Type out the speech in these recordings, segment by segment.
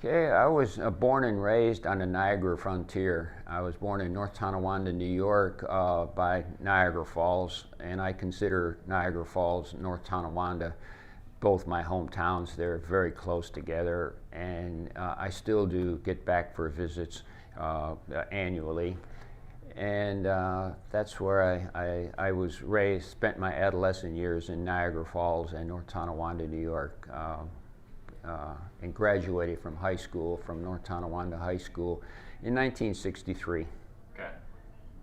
Okay, I was born and raised on the Niagara frontier. I was born in North Tonawanda, New York, by Niagara Falls, and I consider Niagara Falls, North Tonawanda, both my hometowns. They're very close together, and I still do get back for visits annually. And that's where I was raised, spent my adolescent years in Niagara Falls and North Tonawanda, New York. And graduated from high school, from North Tonawanda High School in 1963. Okay.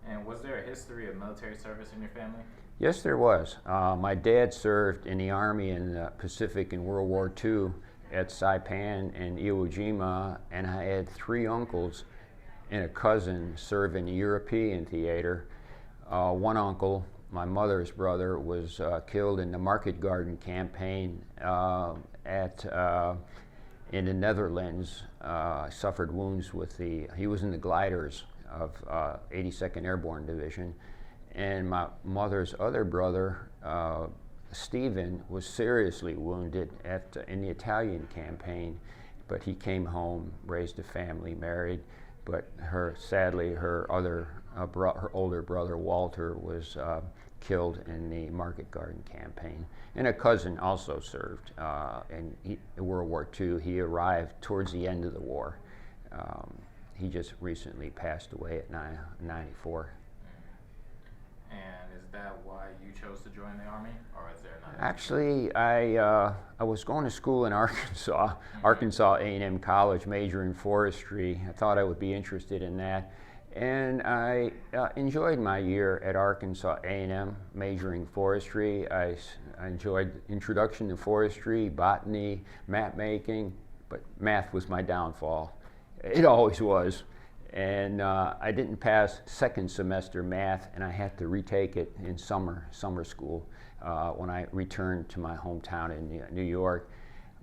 And was there a history of military service in your family? Yes, there was. My dad served in the Army in the Pacific in World War II at Saipan and Iwo Jima, and I had three uncles and a cousin serve in the European theater. One uncle, my mother's brother, was killed in the Market Garden campaign in the Netherlands. Suffered wounds with he was in the gliders of 82nd Airborne Division. And my mother's other brother, Stephen, was seriously wounded in the Italian campaign, but he came home, raised a family, married, but sadly her older brother, Walter, was killed in the Market Garden campaign. And a cousin also served in World War II. He arrived towards the end of the war. He just recently passed away at 94. And is that why you chose to join the Army, or is there another? Actually, I was going to school in Arkansas, Arkansas A&M College, majoring in forestry. I thought I would be interested in that. And I enjoyed my year at Arkansas A&M, majoring forestry. I enjoyed introduction to forestry, botany, map making, but math was my downfall. It always was. And I didn't pass second semester math, and I had to retake it in summer school when I returned to my hometown in New York.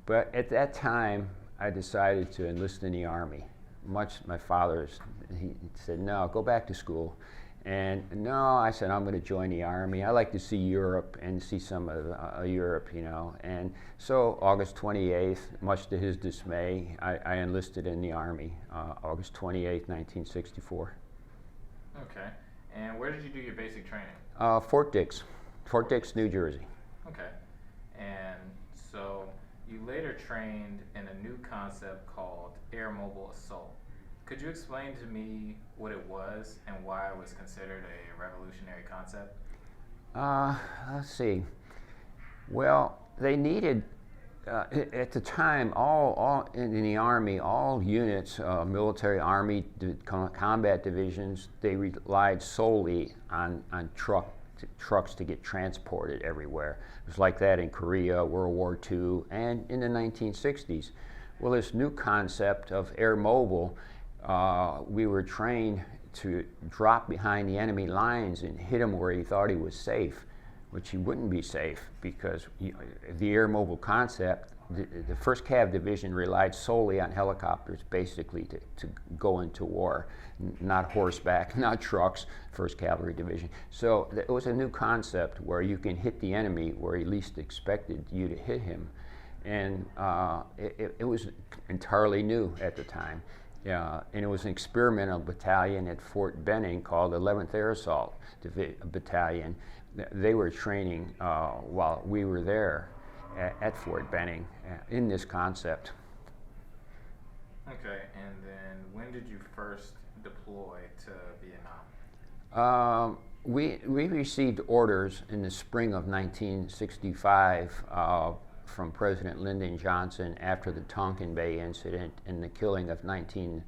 But at that time, I decided to enlist in the Army. My father, he said, no, go back to school. And no, I said, I'm going to join the Army. I like to see Europe and see some of Europe, you know. And so August 28th, much to his dismay, I enlisted in the Army, August 28th, 1964. Okay. And where did you do your basic training? Fort Dix, New Jersey. Okay. And so you later trained in a new concept called air mobile assault. Could you explain to me what it was and why it was considered a revolutionary concept? Let's see. Well, they needed, at the time, all in the Army, all units, military, Army, combat divisions, they relied solely on trucks to get transported everywhere. It was like that in Korea, World War II, and in the 1960s. Well, this new concept of air mobile, we were trained to drop behind the enemy lines and hit him where he thought he was safe, which he wouldn't be safe because the air mobile concept, the 1st Cav Division relied solely on helicopters basically to go into war, not horseback, not trucks, 1st Cavalry Division. So it was a new concept where you can hit the enemy where he least expected you to hit him. And it was entirely new at the time. And it was an experimental battalion at Fort Benning called 11th Air Assault Battalion. They were training while we were there at Fort Benning in this concept. Okay, and then when did you first deploy to Vietnam? We received orders in the spring of 1965 from President Lyndon Johnson after the Tonkin Bay incident and the killing of 19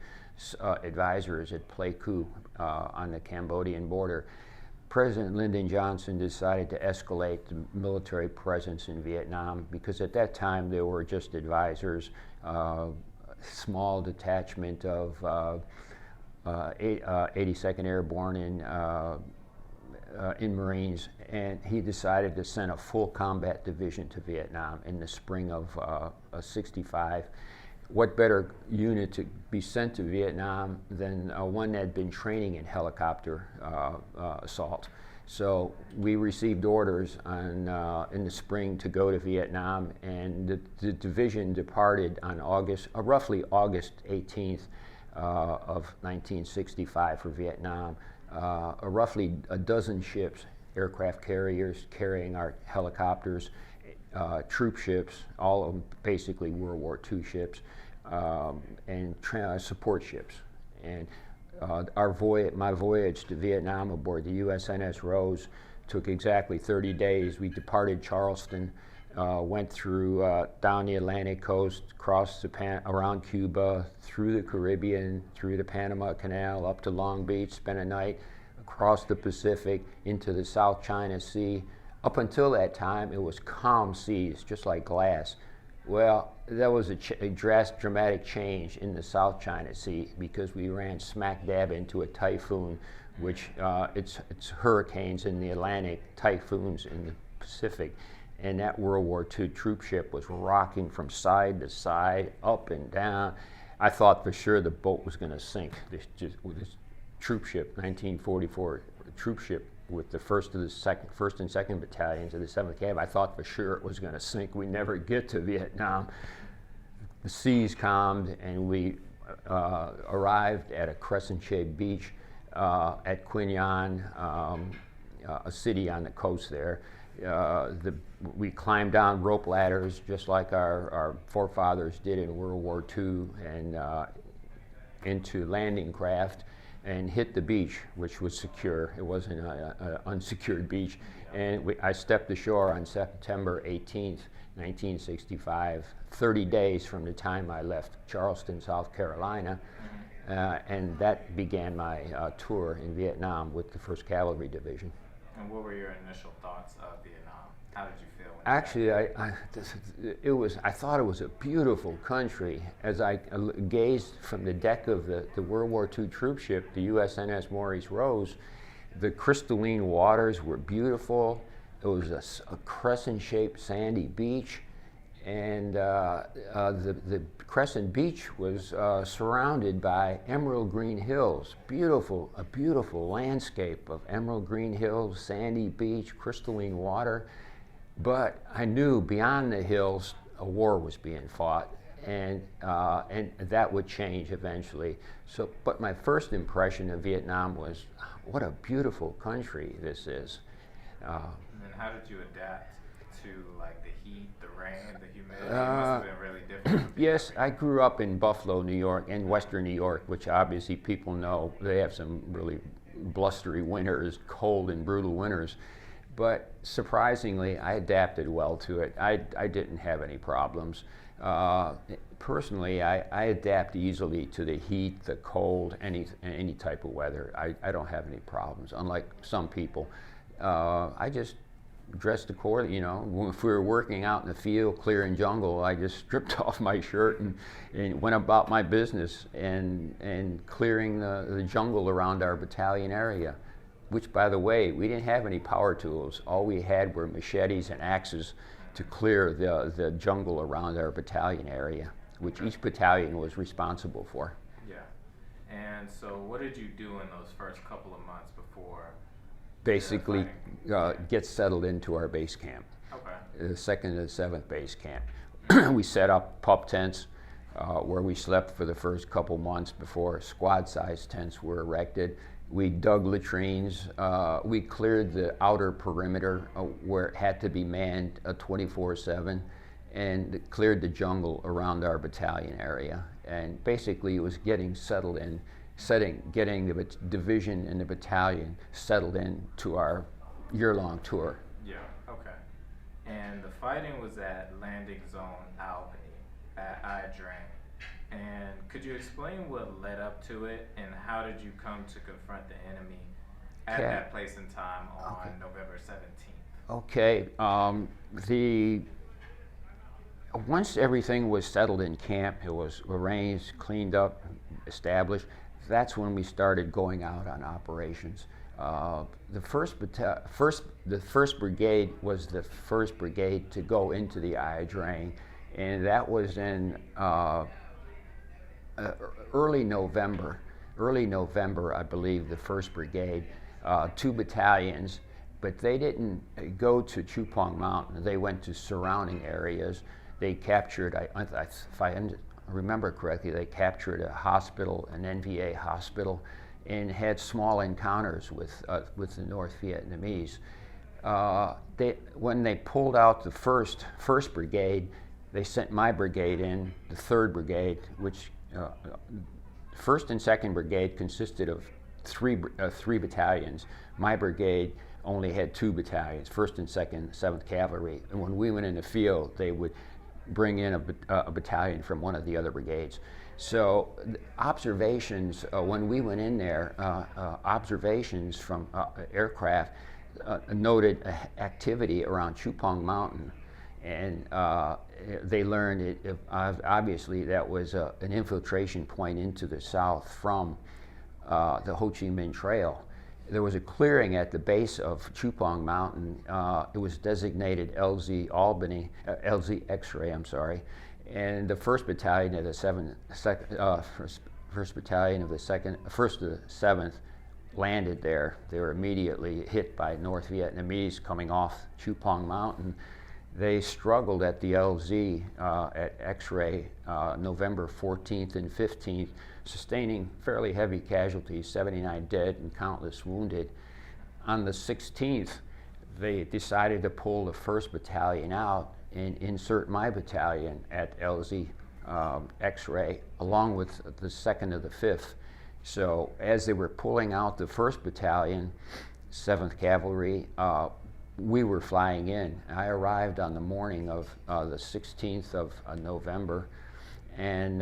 advisors at Pleiku on the Cambodian border. President Lyndon Johnson decided to escalate the military presence in Vietnam because at that time there were just advisors, small detachment of 82nd Airborne in Marines, and he decided to send a full combat division to Vietnam in the spring of '65. What better unit to be sent to Vietnam than one that had been training in helicopter assault? So we received orders in the spring to go to Vietnam, and the division departed on roughly August 18th of 1965 for Vietnam. Roughly a dozen ships, aircraft carriers carrying our helicopters, troop ships, all of them basically World War II ships, and support ships. And my voyage to Vietnam aboard the USNS Rose took exactly 30 days. We departed Charleston, went through down the Atlantic coast, crossed around Cuba, through the Caribbean, through the Panama Canal, up to Long Beach, spent a night, across the Pacific, into the South China Sea. Up until that time, it was calm seas, just like glass. Well, that was a dramatic change in the South China Sea because we ran smack dab into a typhoon, which it's hurricanes in the Atlantic, typhoons in the Pacific, and that World War II troop ship was rocking from side to side, up and down. I thought for sure the boat was going to sink. This troop ship, 1944 troop ship, with the first and second battalions of the 7th Cav, I thought for sure it was going to sink. We never get to Vietnam. The seas calmed, and we arrived at a crescent-shaped beach at Quy Nhon, a city on the coast there. We climbed down rope ladders just like our forefathers did in World War II, and into landing craft, and hit the beach, which was secure. It wasn't an unsecured beach. And I stepped ashore on September 18th, 1965, 30 days from the time I left Charleston, South Carolina. And that began my tour in Vietnam with the 1st Cavalry Division. And what were your initial thoughts of Vietnam? How did you feel? Actually, I thought it was a beautiful country. As I gazed from the deck of the World War II troop ship, the USNS Maurice Rose, the crystalline waters were beautiful. It was a crescent-shaped sandy beach, and the crescent beach was surrounded by emerald green hills. A beautiful landscape of emerald green hills, sandy beach, crystalline water. But I knew beyond the hills a war was being fought, and that would change eventually. But my first impression of Vietnam was, what a beautiful country this is. And how did you adapt to like the heat, the rain, the humidity? It must have been really different. Yes, I grew up in Buffalo, New York, and Western New York, which obviously people know. They have some really blustery winters, cold and brutal winters. But surprisingly, I adapted well to it. I didn't have any problems. Personally, I adapt easily to the heat, the cold, any type of weather. I don't have any problems, unlike some people. I just dressed accordingly. You know, if we were working out in the field, clearing jungle, I just stripped off my shirt and went about my business and clearing the jungle around our battalion area. Which, by the way, we didn't have any power tools. All we had were machetes and axes to clear the jungle around our battalion area, which each battalion was responsible for. Yeah. And so what did you do in those first couple of months before? Basically, get settled into our base camp. Okay. The 2nd and 7th base camp. We set up pup tents where we slept for the first couple months before squad-sized tents were erected. We dug latrines. We cleared the outer perimeter where it had to be manned 24/7, and cleared the jungle around our battalion area. And basically, it was getting settled in, getting the division and the battalion settled in to our year-long tour. Yeah. Okay. And the fighting was at Landing Zone Albany at Ia Drang. And could you explain what led up to it, and how did you come to confront the enemy at that place and time on November 17th? Okay. Once everything was settled in camp, it was arranged, cleaned up, established, that's when we started going out on operations. The first brigade was the first brigade to go into the Ia Drang, and that was in early November, I believe, the 1st Brigade, 2 battalions, but they didn't go to Chupong Mountain. They went to surrounding areas. They captured, if I remember correctly, they captured a hospital, an NVA hospital, and had small encounters with the North Vietnamese. When they pulled out the first brigade, they sent my brigade in, the 3rd Brigade, which 1st and 2nd Brigade consisted of three battalions. My brigade only had 2 battalions, 1st and 2nd, 7th Cavalry. And when we went in the field, they would bring in a battalion from one of the other brigades. So observations, when we went in there, observations from aircraft noted activity around Chupong Mountain. And they learned obviously that was an infiltration point into the south from the Ho Chi Minh Trail. There was a clearing at the base of Chupong Mountain. It was designated LZ Albany, LZ X-ray, I'm sorry. And the 1st Battalion of the 1st Battalion of the 1st to the 7th landed there. They were immediately hit by North Vietnamese coming off Chupong Mountain. They struggled at the LZ at X-ray November 14th and 15th, sustaining fairly heavy casualties, 79 dead and countless wounded. On the 16th, they decided to pull the 1st Battalion out and insert my battalion at LZ X-ray, along with the 2nd of the 5th. So as they were pulling out the 1st Battalion, 7th Cavalry, we were flying in. I arrived on the morning of the 16th of November, and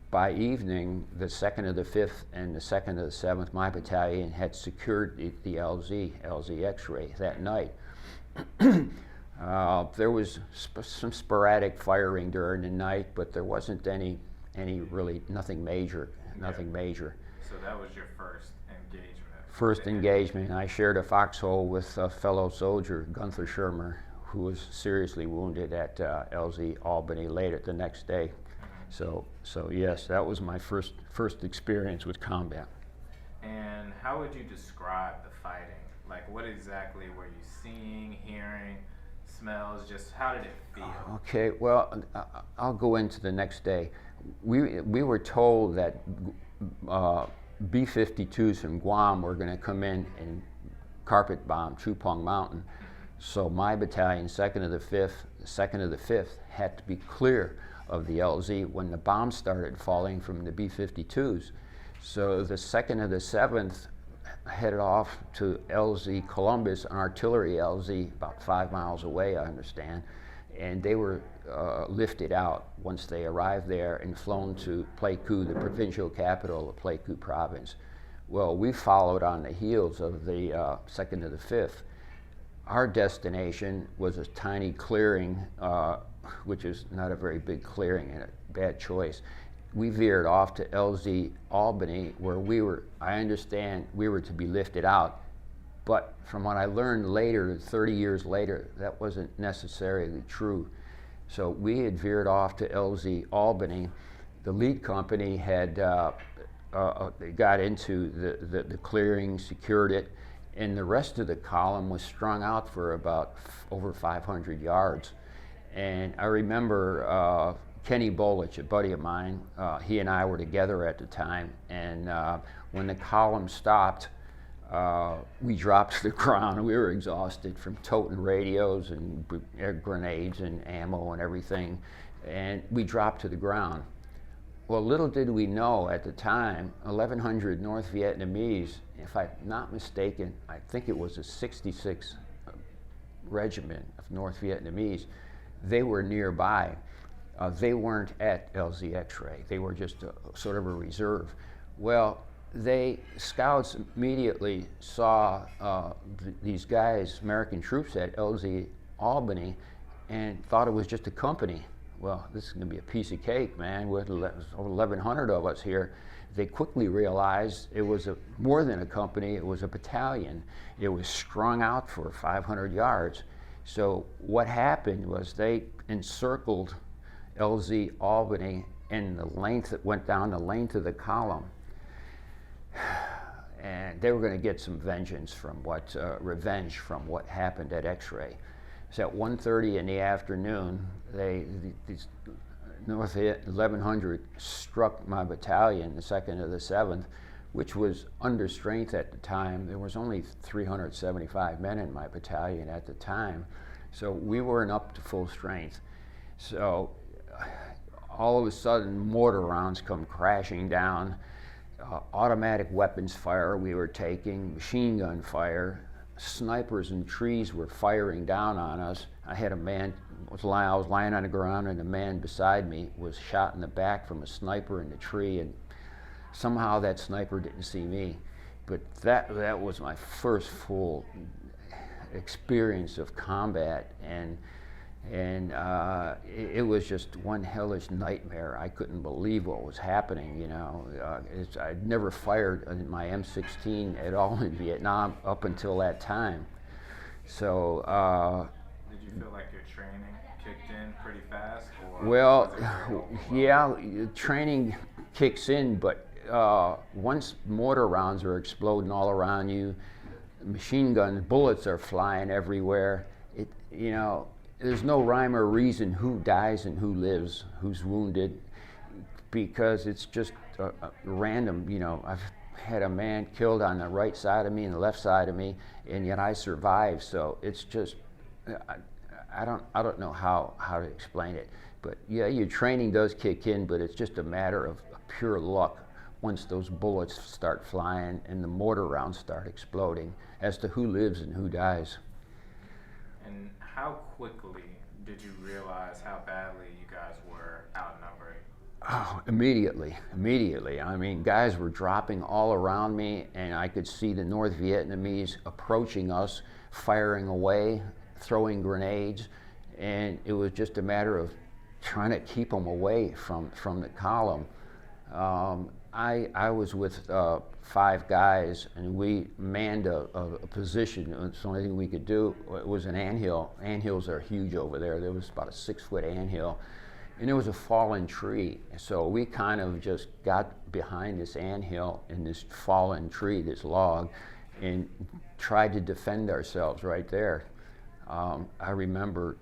by evening, the 2nd of the 5th and the 2nd of the 7th, my battalion had secured the LZ X-ray that night. There was some sporadic firing during the night, but there wasn't any really, nothing major. So that was your first engagement? First engagement. I shared a foxhole with a fellow soldier, Gunther Schirmer, who was seriously wounded at LZ Albany later the next day. So yes, that was my first experience with combat. And how would you describe the fighting? Like, what exactly were you seeing, hearing, smells? Just how did it feel? Okay, well, I'll go into the next day. We were told that B-52s from Guam were going to come in and carpet bomb Chupong Mountain. So my battalion, 2nd of the 5th, 2nd of the 5th, had to be clear of the LZ when the bombs started falling from the B-52s. So the 2nd of the 7th headed off to LZ Columbus, an artillery LZ about 5 miles away, I understand, and they were lifted out once they arrived there and flown to Pleiku, the provincial capital of Pleiku province. Well, we followed on the heels of the 2nd of the 5th. Our destination was a tiny clearing, which is not a very big clearing and a bad choice. We veered off to LZ Albany, where I understand we were to be lifted out, but from what I learned later, 30 years later, that wasn't necessarily true. So we had veered off to LZ Albany. The lead company had they got into the clearing, secured it, and the rest of the column was strung out for about over 500 yards. And I remember Kenny Bolich, a buddy of mine, he and I were together at the time, and when the column stopped, we dropped to the ground. We were exhausted from toting radios and grenades and ammo and everything, and we dropped to the ground. Well, little did we know at the time, 1,100 North Vietnamese, if I'm not mistaken, I think it was a 66 regiment of North Vietnamese, they were nearby. They weren't at LZ X-ray. They were just sort of a reserve. Well, scouts immediately saw these guys, American troops at LZ Albany, and thought it was just a company. Well, this is going to be a piece of cake, man. With over 1,100 of us here. They quickly realized it was more than a company, it was a battalion. It was strung out for 500 yards. So what happened was they encircled LZ Albany, and the length that went down the length of the column. and they were going to get some vengeance from revenge from what happened at X-Ray. So at 1:30 in the afternoon, these North 1100 struck my battalion, the 2nd of the 7th, which was under strength at the time. There was only 375 men in my battalion at the time, so we weren't up to full strength. So all of a sudden, mortar rounds come crashing down, automatic weapons fire we were taking, machine gun fire, snipers in trees were firing down on us. I had a man, I was lying on the ground, and a man beside me was shot in the back from a sniper in the tree, and somehow that sniper didn't see me. But that was my first full experience of combat, and it was just one hellish nightmare. I couldn't believe what was happening, you know. I'd never fired my M16 at all in Vietnam up until that time. So. Did you feel like your training kicked in pretty fast? Or well, yeah, training kicks in, but once mortar rounds are exploding all around you, machine gun bullets are flying everywhere, you know, there's no rhyme or reason who dies and who lives, who's wounded, because it's just random. You know, I've had a man killed on the right side of me and the left side of me, and yet I survived. So it's just, I don't know how to explain it. But yeah, your training does kick in, but it's just a matter of pure luck once those bullets start flying and the mortar rounds start exploding as to who lives and who dies. And how quickly did you realize how badly you guys were outnumbered? Oh, immediately. I mean, guys were dropping all around me, and I could see the North Vietnamese approaching us, firing away, throwing grenades, and it was just a matter of trying to keep them away from the column. I was with 5 guys, and we manned a position. It's the only thing we could do. It was an anthill. Anthills are huge over there. There was about a 6-foot anthill, and there was a fallen tree. So we kind of just got behind this anthill and this fallen tree, this log, and tried to defend ourselves right there. I remember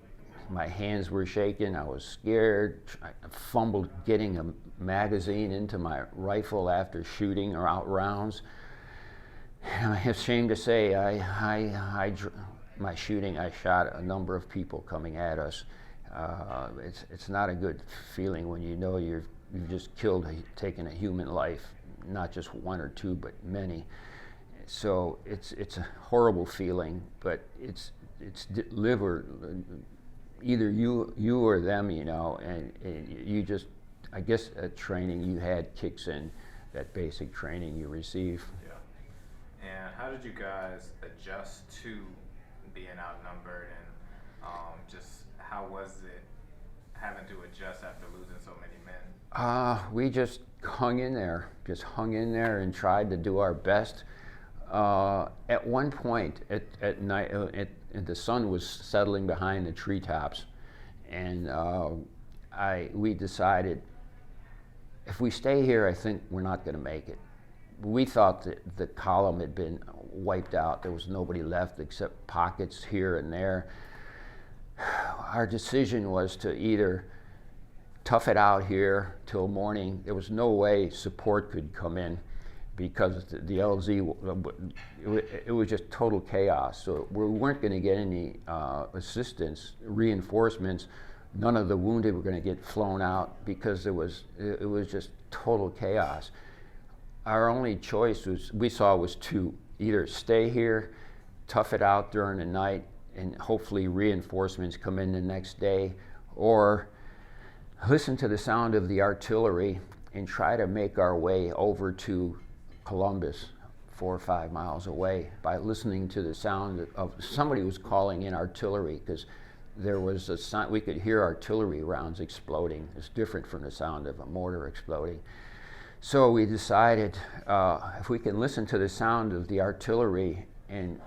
my hands were shaking. I was scared. I fumbled getting a magazine into my rifle after shooting or out rounds. And I'm ashamed to say, my shooting, I shot a number of people coming at us. It's not a good feeling when you know you've just taken a human life, not just 1 or 2, but many. So it's a horrible feeling, but it's live or either you or them, you know, and you just, I guess at training you had kicks in, that basic training you receive. Yeah. And how did you guys adjust to being outnumbered, and just how was it having to adjust after losing so many men? We just hung in there and tried to do our best. At one point at night, the sun was settling behind the treetops, and we decided, if we stay here, I think we're not going to make it. We thought that the column had been wiped out. There was nobody left except pockets here and there. Our decision was to either tough it out here till morning. There was no way support could come in, because the LZ, it was just total chaos. So we weren't going to get any assistance, reinforcements. None of the wounded were going to get flown out because it was just total chaos. Our only choice was to either stay here, tough it out during the night, and hopefully reinforcements come in the next day, or listen to the sound of the artillery and try to make our way over to Columbus, 4 or 5 miles away, by listening to the sound of somebody was calling in artillery, because there was a sound, we could hear artillery rounds exploding. It's different from the sound of a mortar exploding. So we decided, if we can listen to the sound of the artillery, and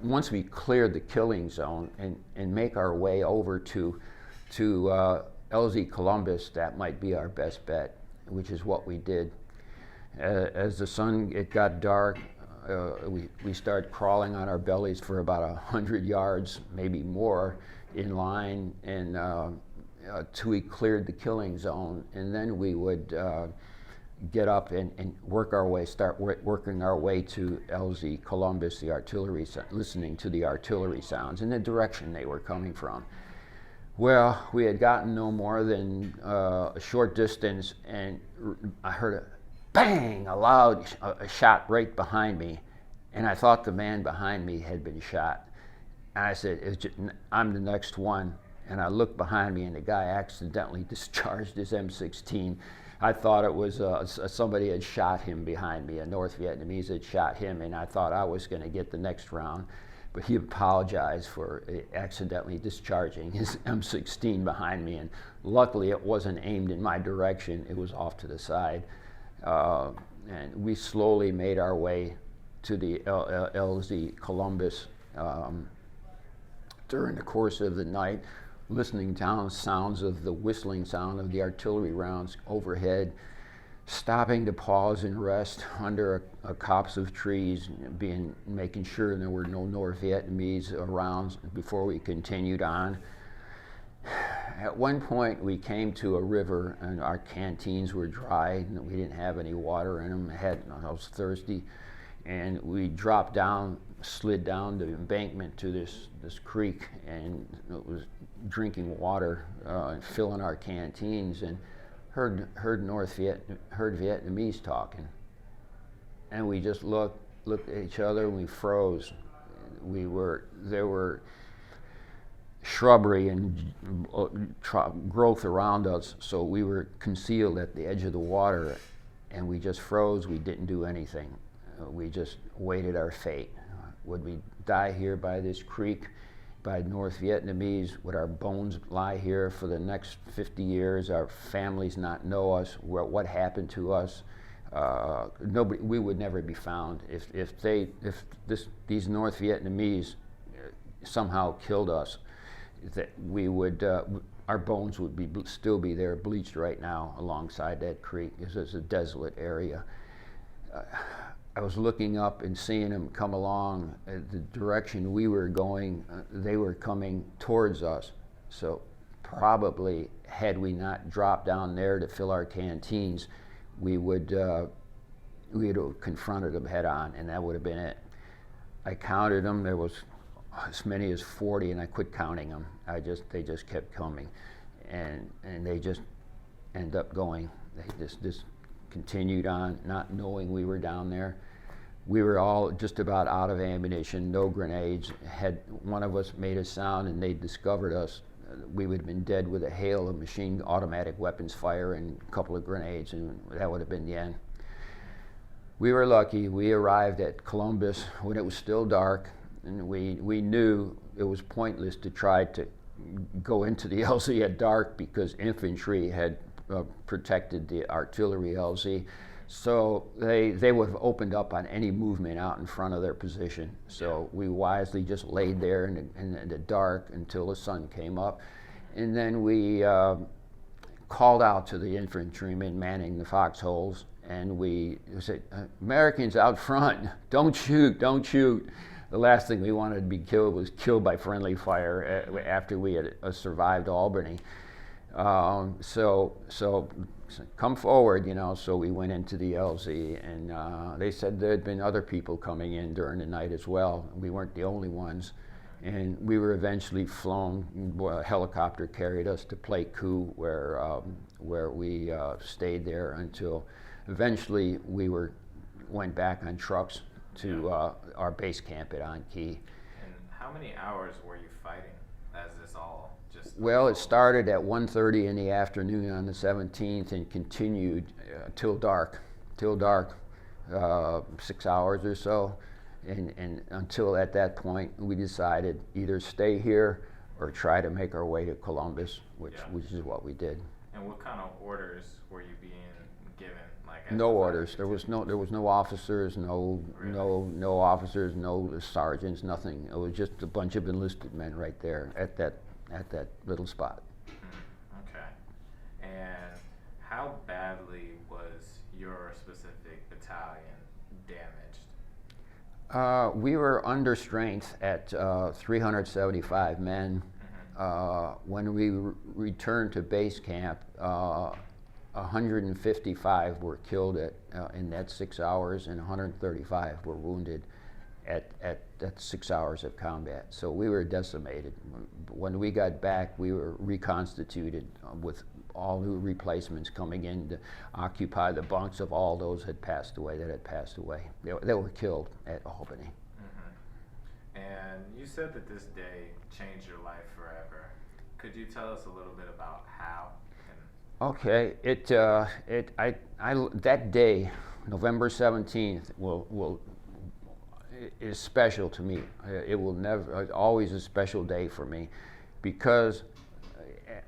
once we cleared the killing zone and make our way over to LZ Columbus, that might be our best bet, which is what we did. As the sun, it got dark, we started crawling on our bellies for about 100 yards, maybe more, in line, and till we cleared the killing zone. And then we would get up and work our way, working our way to LZ, Columbus, the artillery, listening to the artillery sounds in the direction they were coming from. Well, we had gotten no more than a short distance, and I heard a bang, a loud shot right behind me, and I thought the man behind me had been shot. And I said, I'm the next one. And I looked behind me, and the guy accidentally discharged his M16. I thought it was somebody had shot him behind me. A North Vietnamese had shot him, and I thought I was going to get the next round. But he apologized for accidentally discharging his M16 behind me, and luckily it wasn't aimed in my direction. It was off to the side. And we slowly made our way to the LZ Columbus during the course of the night, listening to sounds of the whistling sound of the artillery rounds overhead, stopping to pause and rest under a copse of trees, making sure there were no North Vietnamese around before we continued on. At one point, we came to a river, and our canteens were dry, and we didn't have any water in them. I was thirsty, and we dropped down, slid down the embankment to this creek, and it was drinking water, filling our canteens, and heard Vietnamese talking, and we just looked at each other, and we froze. There were shrubbery and growth around us, so we were concealed at the edge of the water, and we just froze. We didn't do anything. We just waited our fate. Would we die here by this creek, by North Vietnamese? Would our bones lie here for the next 50 years? Our families not know us? What happened to us? We would never be found. If these North Vietnamese somehow killed us, that we would, our bones would still be there, bleached right now alongside that creek. This is a desolate area. I was looking up and seeing them come along the direction we were going. They were coming towards us. So probably had we not dropped down there to fill our canteens, we would have confronted them head on, and that would have been it. I counted them. There was as many as 40, and I quit counting them. They just kept coming, and they just end up going. They just continued on, not knowing we were down there. We were all just about out of ammunition, no grenades. Had one of us made a sound and they discovered us, we would have been dead with a hail of automatic weapons fire and a couple of grenades, and that would have been the end. We were lucky. We arrived at Columbus when it was still dark, and we knew it was pointless to try to go into the LZ at dark because infantry had protected the artillery LZ. So they would have opened up on any movement out in front of their position. So we wisely just laid there in the dark until the sun came up. And then we called out to the infantrymen manning the foxholes, and we said, Americans out front, don't shoot, don't shoot. The last thing we wanted to be killed was killed by friendly fire after we had survived Albany. So come forward, so we went into the LZ, and they said there had been other people coming in during the night as well. We weren't the only ones, and we were eventually flown. A helicopter carried us to Pleiku, where we stayed there until eventually we went back on trucks to our base camp at An Key. And how many hours were you fighting as this all just... Well, it started at 1:30 in the afternoon on the 17th and continued till dark, 6 hours or so. And until at that point, we decided either stay here or try to make our way to Columbus, which is what we did. And what kind of orders were you being given? No orders. There was no officers, no officers, no sergeants, nothing. It was just a bunch of enlisted men right there at that little spot. Okay. And how badly was your specific battalion damaged? We were under strength at 375 men. When we returned to base camp, 155 were killed in that 6 hours, and 135 were wounded at 6 hours of combat. So we were decimated. When we got back, we were reconstituted with all new replacements coming in to occupy the bunks of all those that had passed away. They were killed at Albany. And you said that this day changed your life forever. Could you tell us a little bit about how? Okay, that day, November 17th, is special to me. It will never, always a special day for me, because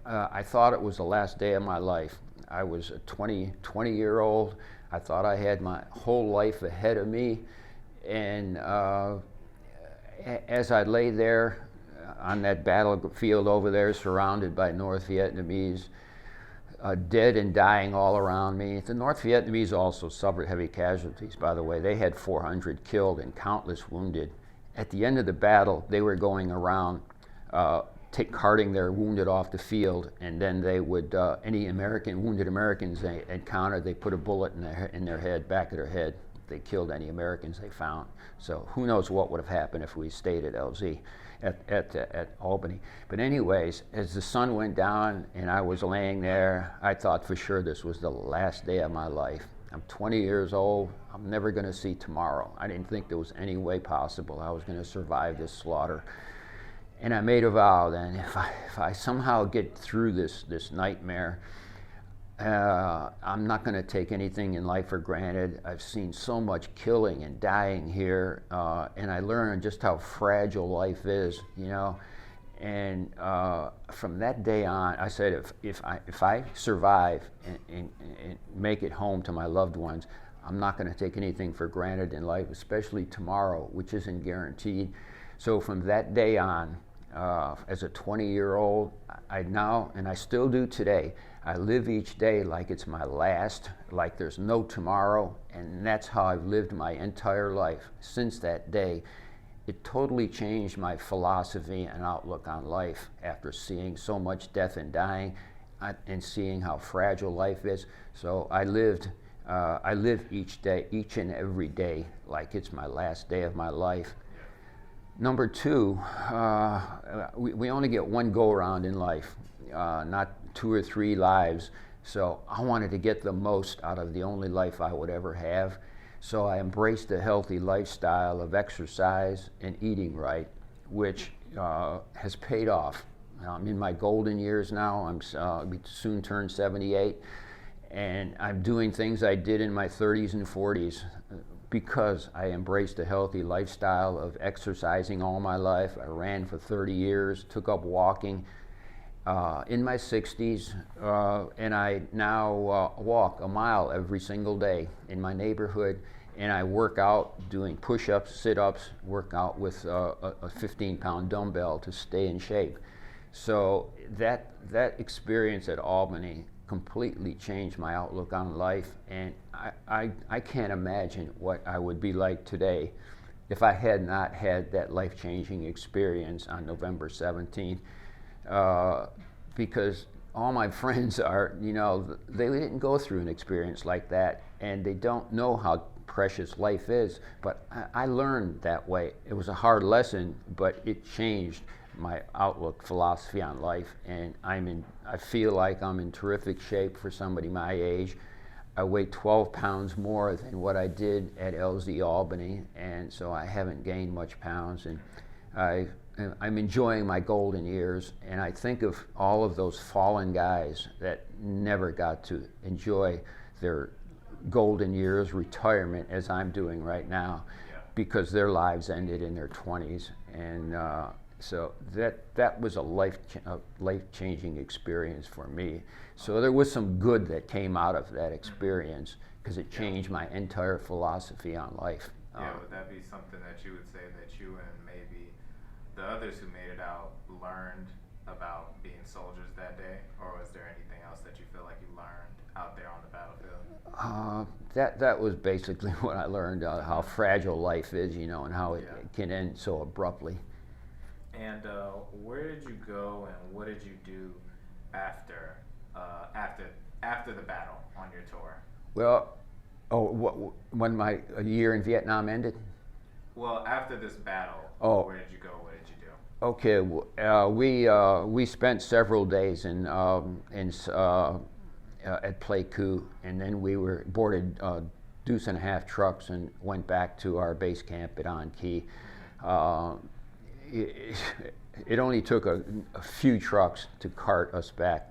I thought it was the last day of my life. I was a 20-year-old. I thought I had my whole life ahead of me, and as I lay there on that battlefield over there, surrounded by North Vietnamese, dead and dying all around me. The North Vietnamese also suffered heavy casualties, by the way. They had 400 killed and countless wounded. At the end of the battle, they were going around carting their wounded off the field, and then they would, any wounded Americans they encountered, they put a bullet in their head, back of their head. They killed any Americans they found. So who knows what would have happened if we stayed at LZ, at Albany. But anyways, as the sun went down and I was laying there, I thought for sure this was the last day of my life. I'm 20 years old. I'm never going to see tomorrow. I didn't think there was any way possible I was going to survive this slaughter. And I made a vow then, if I somehow get through this nightmare, I'm not going to take anything in life for granted. I've seen so much killing and dying here, and I learned just how fragile life is, you know. And from that day on, I said, if I survive and make it home to my loved ones, I'm not going to take anything for granted in life, especially tomorrow, which isn't guaranteed. So from that day on, as a 20-year-old, I now, and I still do today, I live each day like it's my last, like there's no tomorrow, and that's how I've lived my entire life since that day. It totally changed my philosophy and outlook on life after seeing so much death and dying, and seeing how fragile life is. So I live each day, each and every day, like it's my last day of my life. Number two, we only get one go-around in life, not 2 or 3 lives. So I wanted to get the most out of the only life I would ever have. So I embraced a healthy lifestyle of exercise and eating right, which has paid off. I'm in my golden years now. I'm soon turn 78, and I'm doing things I did in my 30s and 40s. Because I embraced a healthy lifestyle of exercising all my life. I ran for 30 years, took up walking in my 60s, and I now walk a mile every single day in my neighborhood, and I work out doing push-ups, sit-ups, work out with a 15-pound dumbbell to stay in shape. So that experience at Albany completely changed my outlook on life, and I can't imagine what I would be like today if I had not had that life-changing experience on November 17th, because all my friends are, you know, they didn't go through an experience like that, and they don't know how precious life is, but I learned that way. It was a hard lesson, but it changed my outlook, philosophy on life, and I feel like I'm in terrific shape for somebody my age. I weigh 12 pounds more than what I did at LZ Albany, and so I haven't gained much pounds, and I'm enjoying my golden years, and I think of all of those fallen guys that never got to enjoy their golden years, retirement, as I'm doing right now, because their lives ended in their 20s, and so that was a life-changing experience for me. So there was some good that came out of that experience, because it changed my entire philosophy on life. Would that be something that you would say that you and maybe the others who made it out learned about being soldiers that day, or was there anything else that you feel like you learned out there on the battlefield? That was basically what I learned, how fragile life is, and how it Yeah. can end so abruptly. And where did you go, and what did you do after after the battle on your tour? Well, when my year in Vietnam ended? Well, after this battle, Oh, where did you go? What did you do? okay. We spent several days at Pleiku, and then we were boarded deuce and a half trucks and went back to our base camp at An Key. It, it only took a few trucks to cart us back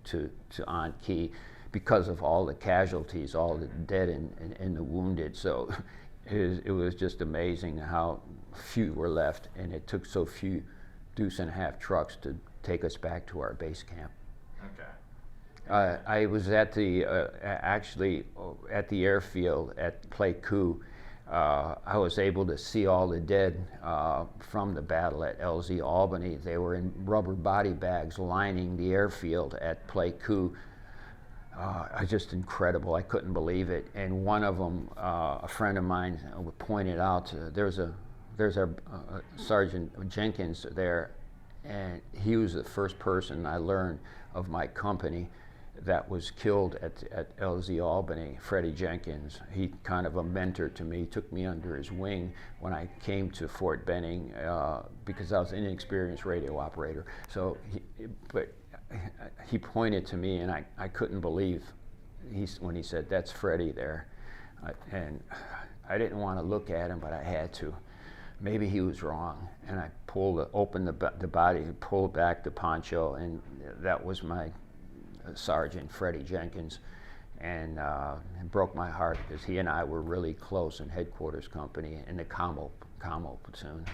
to An Key because of all the casualties, all the dead and the wounded. So it was just amazing how few were left, and it took so few deuce and a half trucks to take us back to our base camp. Okay. I was at the actually at the airfield at Pleiku. I was able to see all the dead from the battle at LZ Albany. They were in rubber body bags lining the airfield at Pleiku. Just incredible. I couldn't believe it. And one of them, a friend of mine, pointed out there's a Sergeant Jenkins there, and he was the first person I learned of my company that was killed at LZ Albany, Freddie Jenkins. He kind of a mentor to me, took me under his wing when I came to Fort Benning because I was an inexperienced radio operator. So, he pointed to me, and I couldn't believe when he said, "That's Freddie there," and I didn't want to look at him, but I had to. Maybe he was wrong, and I opened the body, pulled back the poncho, and that was my Sergeant Freddie Jenkins, and it broke my heart because he and I were really close in headquarters company in the Commo platoon.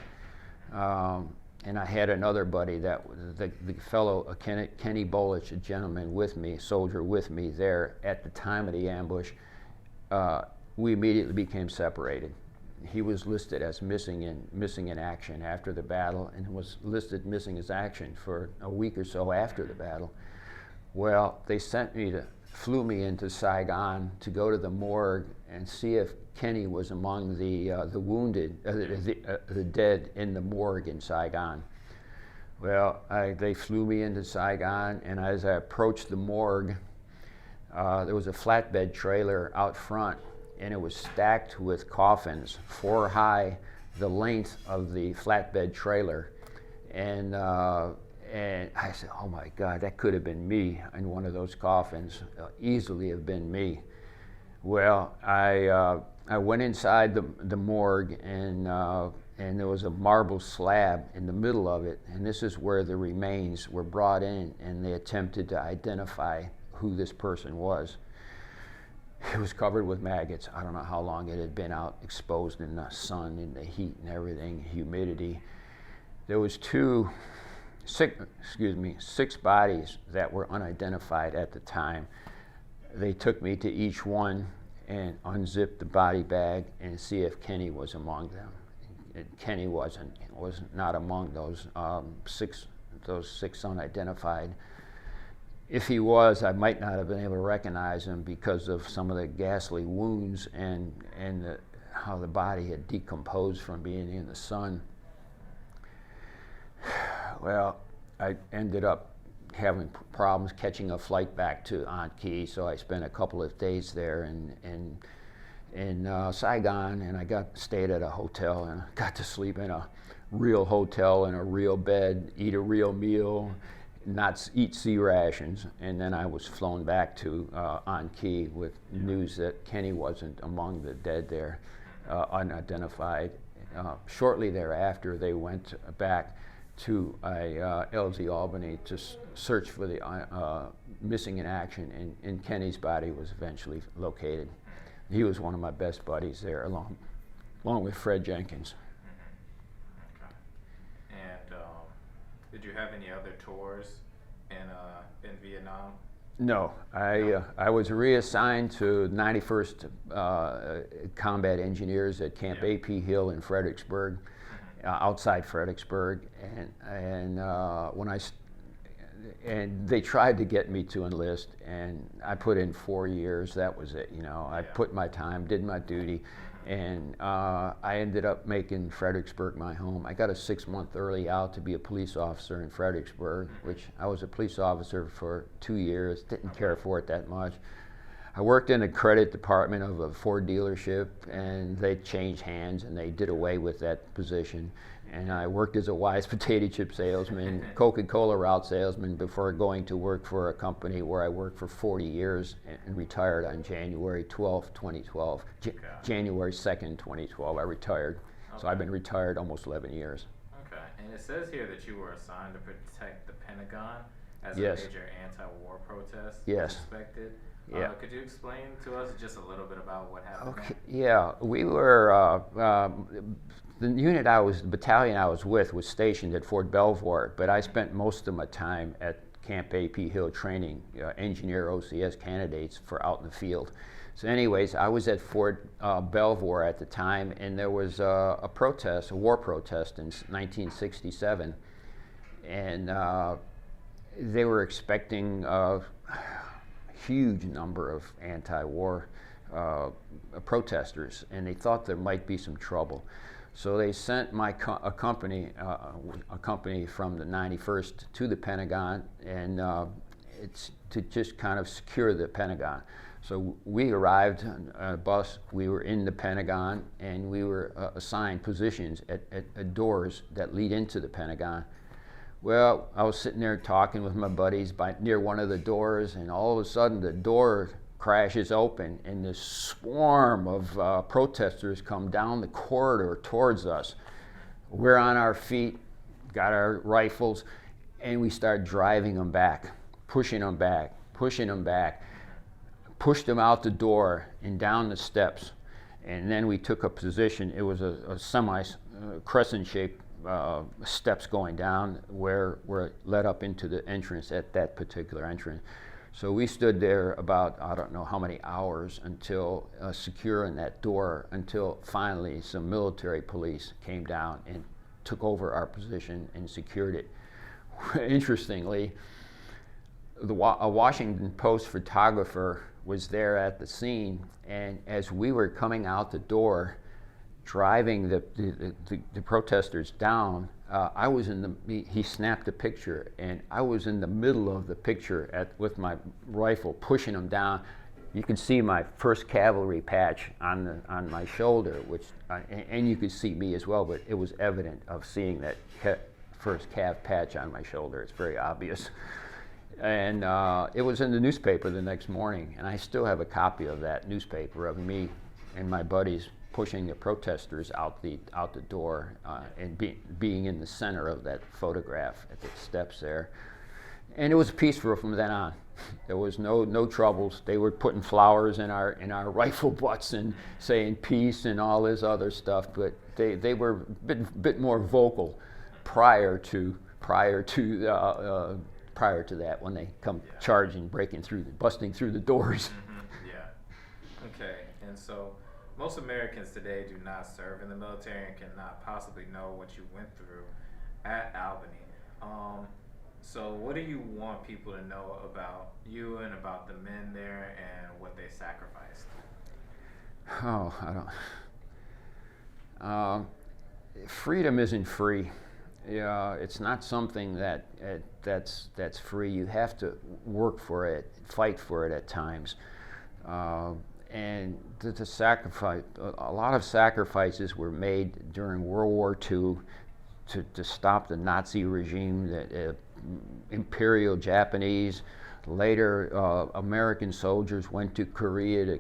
And I had another buddy that the fellow Kenny Bolich, a gentleman with me, soldier with me there at the time of the ambush. We immediately became separated. He was listed as missing in action after the battle, and was listed missing as action for a week or so after the battle. Well, they flew me into Saigon to go to the morgue and see if Kenny was among the wounded, the dead in the morgue in Saigon. Well, they flew me into Saigon, and as I approached the morgue, there was a flatbed trailer out front, and it was stacked with coffins, 4 high, the length of the flatbed trailer. And I said, "Oh my God, that could have been me in one of those coffins, easily have been me." Well, I went inside the morgue, and there was a marble slab in the middle of it, and this is where the remains were brought in, and they attempted to identify who this person was. It was covered with maggots. I don't know how long it had been out, exposed in the sun, in the heat and everything, humidity. There was six bodies that were unidentified at the time. They took me to each one and unzipped the body bag and see if Kenny was among them. And Kenny was not among those six unidentified. If he was, I might not have been able to recognize him because of some of the ghastly wounds and how the body had decomposed from being in the sun. Well, I ended up having problems catching a flight back to An Key, so I spent a couple of days there in Saigon, and I stayed at a hotel and got to sleep in a real hotel in a real bed, eat a real meal, not eat sea rations, and then I was flown back to An Key with news that Kenny wasn't among the dead there, unidentified. Shortly thereafter, they went back to LZ Albany to search for the missing in action, and Kenny's body was eventually located. He was one of my best buddies there, along with Fred Jenkins. Okay. And did you have any other tours in Vietnam? No, I was reassigned to 91st Combat Engineers at Camp AP Hill in Fredericksburg, outside Fredericksburg, and when and they tried to get me to enlist, and I put in 4 years. That was it. I put my time, did my duty, and I ended up making Fredericksburg my home. I got a 6-month early out to be a police officer in Fredericksburg, which I was a police officer for 2 years. Didn't care for it that much. I worked in the credit department of a Ford dealership, and they changed hands, and they did away with that position. And I worked as a Wise potato chip salesman, Coca-Cola route salesman, before going to work for a company where I worked for 40 years and retired on January 12th, 2012. January 2nd, 2012, I retired. Okay. So I've been retired almost 11 years. Okay, and it says here that you were assigned to protect the Pentagon as Yes. a major anti-war protest Yes. was expected. Yeah. Could you explain to us just a little bit about what happened? Okay. Yeah, we were the unit the battalion I was with was stationed at Fort Belvoir, but I spent most of my time at Camp AP Hill training engineer OCS candidates for out in the field. So anyways, I was at Fort Belvoir at the time, and there was a protest, a war protest in 1967, and they were expecting a huge number of anti-war protesters, and they thought there might be some trouble. So they sent a company from the 91st to the Pentagon, and it's to just kind of secure the Pentagon. So we arrived on a bus, we were in the Pentagon, and we were assigned positions at doors that lead into the Pentagon. Well, I was sitting there talking with my buddies near one of the doors, and all of a sudden the door crashes open, and this swarm of protesters come down the corridor towards us. We're on our feet, got our rifles, and we start driving them back, pushing them back, pushing them back, pushed them out the door and down the steps. And then we took a position. It was a crescent-shaped steps going down where it led up into the entrance at that particular entrance. So we stood there about, I don't know how many hours until securing that door, until finally some military police came down and took over our position and secured it. Interestingly, a Washington Post photographer was there at the scene, and as we were coming out the door, driving the protesters down, I was he snapped a picture, and I was in the middle of the picture with my rifle pushing them down. You can see my 1st Cavalry patch on my shoulder, and you could see me as well, but it was evident of seeing that 1st Cav patch on my shoulder. It's very obvious. And it was in the newspaper the next morning, and I still have a copy of that newspaper of me and my buddies pushing the protesters out the door and being in the center of that photograph at the steps there. And it was peaceful from then on. There was no troubles. They were putting flowers in our rifle butts and saying peace and all this other stuff, but they were a bit more vocal prior to that, when they come charging, busting through the doors. Mm-hmm. Yeah. Okay. And so most Americans today do not serve in the military and cannot possibly know what you went through at Albany. So what do you want people to know about you and about the men there and what they sacrificed? Oh, I don't. Freedom isn't free. Yeah, it's not something that's free. You have to work for it, fight for it at times. And the sacrifice, a lot of sacrifices were made during World War II to stop the Nazi regime, the Imperial Japanese. Later, American soldiers went to Korea to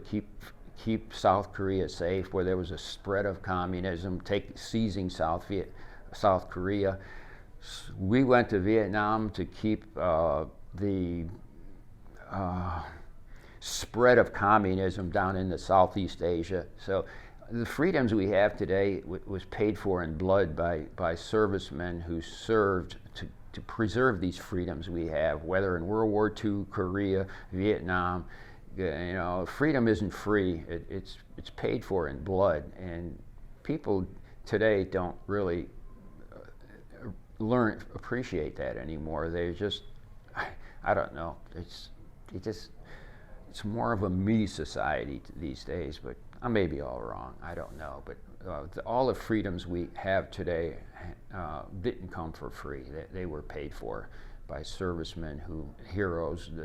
keep South Korea safe, where there was a spread of communism, seizing South Korea. We went to Vietnam to keep the spread of communism down into Southeast Asia. So the freedoms we have today was paid for in blood by servicemen who served to preserve these freedoms we have, whether in World War II, Korea, Vietnam. Freedom isn't free. It's paid for in blood, and people today don't really appreciate that anymore. They just I don't know. It's more of a me society these days, but I may be all wrong. I don't know. But all the freedoms we have today didn't come for free. They were paid for by servicemen the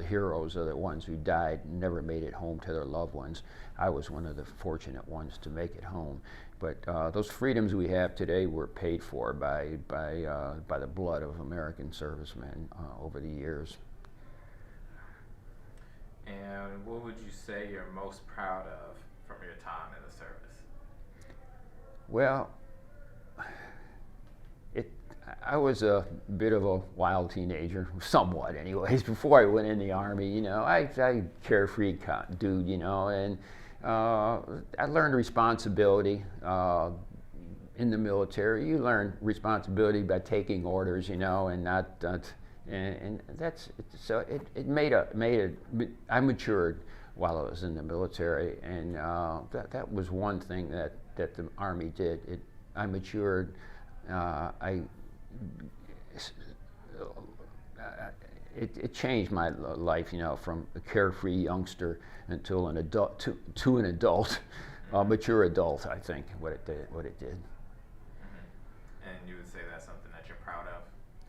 heroes are the ones who died and never made it home to their loved ones. I was one of the fortunate ones to make it home. But those freedoms we have today were paid for by the blood of American servicemen over the years. And what would you say you're most proud of from your time in the service? Well, I was a bit of a wild teenager, somewhat anyways, before I went in the Army. You know, I carefree dude, you know, and I learned responsibility in the military. You learn responsibility by taking orders, you know, and not and that's so I matured while I was in the military, and that was one thing that the Army did. I matured. It changed my life, you know, from a carefree youngster until an adult to an adult, a mature adult. I think what it did. And you would say that's something that you're proud of?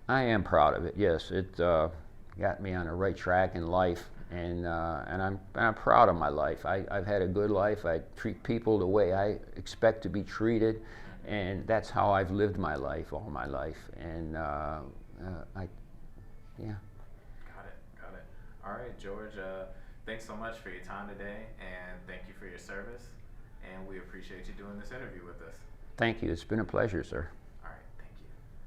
I am proud of it. Yes, it got me on the right track in life, and I'm proud of my life. I've had a good life. I treat people the way I expect to be treated, and that's how I've lived my life all my life. And yeah. Got it. All right, George. Thanks so much for your time today, and thank you for your service. And we appreciate you doing this interview with us. Thank you. It's been a pleasure, sir.